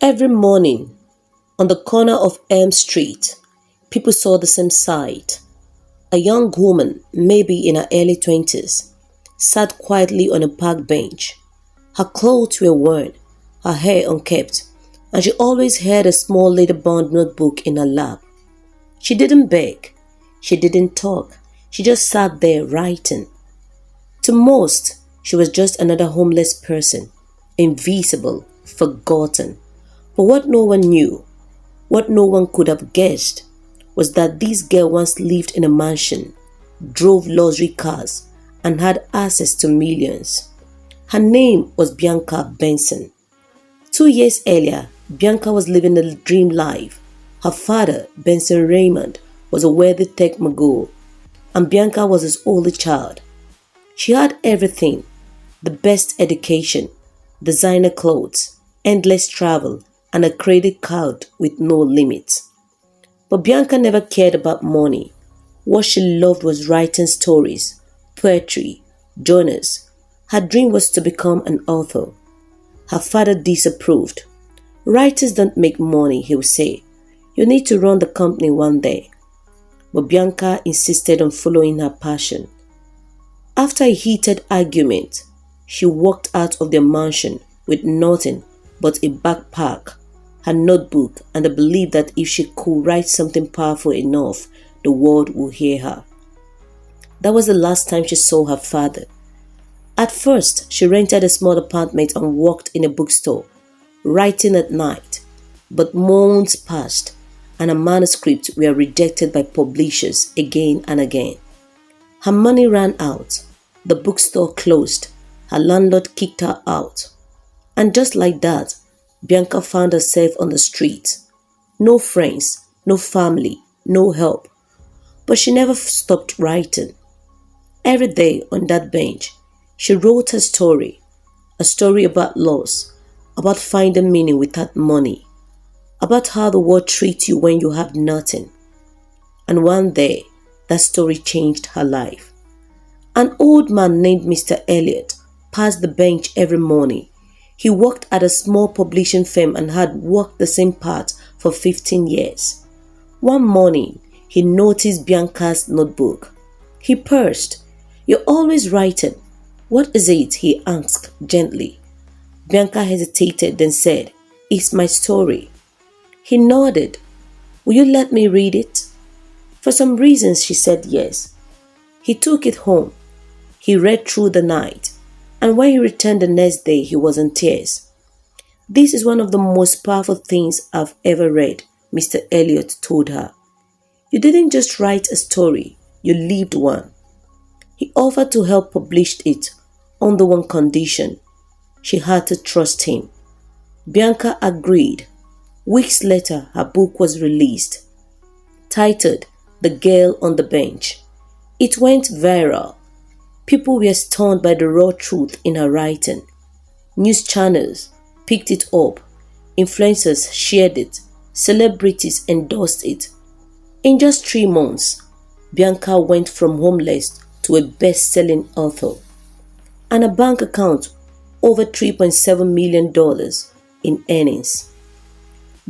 Every morning, on the corner of Elm Street, people saw the same sight. A young woman, maybe in her early 20s, sat quietly on a park bench. Her clothes were worn, her hair unkempt, and she always had a small leather-bound notebook in her lap. She didn't beg, she didn't talk, she just sat there writing. To most, she was just another homeless person, invisible, forgotten. But what no one knew, what no one could have guessed, was that this girl once lived in a mansion, drove luxury cars, and had access to millions. Her name was Bianca Benson. 2 years earlier, Bianca was living a dream life. Her father, Benson Raymond, was a wealthy tech mogul, and Bianca was his only child. She had everything: the best education, designer clothes, endless travel, and a credit card with no limits. But Bianca never cared about money. What she loved was writing stories, poetry, journals. Her dream was to become an author. Her father disapproved. "Writers don't make money," he would say. "You need to run the company one day." But Bianca insisted on following her passion. After a heated argument, she walked out of their mansion with nothing but a backpack, her notebook, and the belief that if she could write something powerful enough, the world would hear her. That was the last time she saw her father. At first, she rented a small apartment and worked in a bookstore, writing at night. But months passed, and her manuscripts were rejected by publishers again and again. Her money ran out, the bookstore closed, her landlord kicked her out. And just like that, Bianca found herself on the street. No friends, no family, no help. But she never stopped writing. Every day on that bench, she wrote a story about loss, about finding meaning without money, about how the world treats you when you have nothing. And one day, that story changed her life. An old man named Mr. Elliot passed the bench every morning. He worked at a small publishing firm and had worked the same part for 15 years. One morning, he noticed Bianca's notebook. He pursed. "You're always writing. What is it?" he asked gently. Bianca hesitated, then said, "It's my story." He nodded. "Will you let me read it?" For some reasons, she said yes. He took it home. He read through the night, and when he returned the next day, he was in tears. "This is one of the most powerful things I've ever read," Mr. Elliot told her. "You didn't just write a story, you lived one." He offered to help publish it on the one condition: she had to trust him. Bianca agreed. Weeks later, her book was released, titled "The Girl on the Bench." It went viral. People were stunned by the raw truth in her writing. News channels picked it up. Influencers shared it. Celebrities endorsed it. In just 3 months, Bianca went from homeless to a best-selling author. And a bank account over $3.7 million in earnings.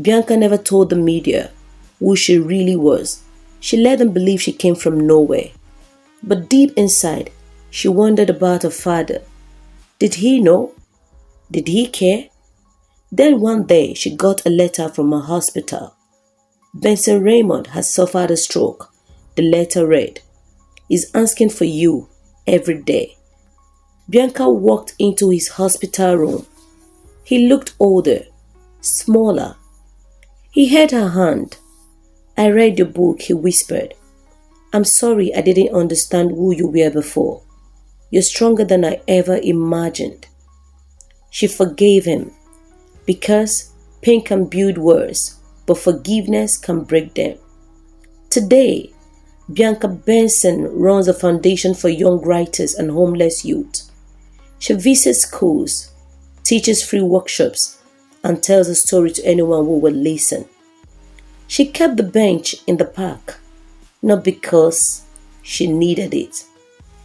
Bianca never told the media who she really was. She let them believe she came from nowhere. But deep inside, she wondered about her father. Did he know? Did he care? Then one day, she got a letter from a hospital. "Benson Raymond has suffered a stroke," the letter read. "He's asking for you every day." Bianca walked into his hospital room. He looked older, smaller. He held her hand. "I read your book," he whispered. "I'm sorry I didn't understand who you were before. You're stronger than I ever imagined." She forgave him, because pain can build walls, but forgiveness can break them. Today, Bianca Benson runs a foundation for young writers and homeless youth. She visits schools, teaches free workshops, and tells a story to anyone who will listen. She kept the bench in the park, not because she needed it,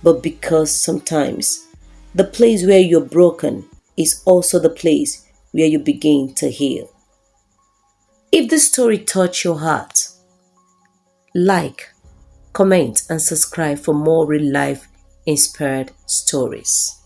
but because sometimes the place where you're broken is also the place where you begin to heal. If this story touched your heart, like, comment, and subscribe for more real life inspired stories.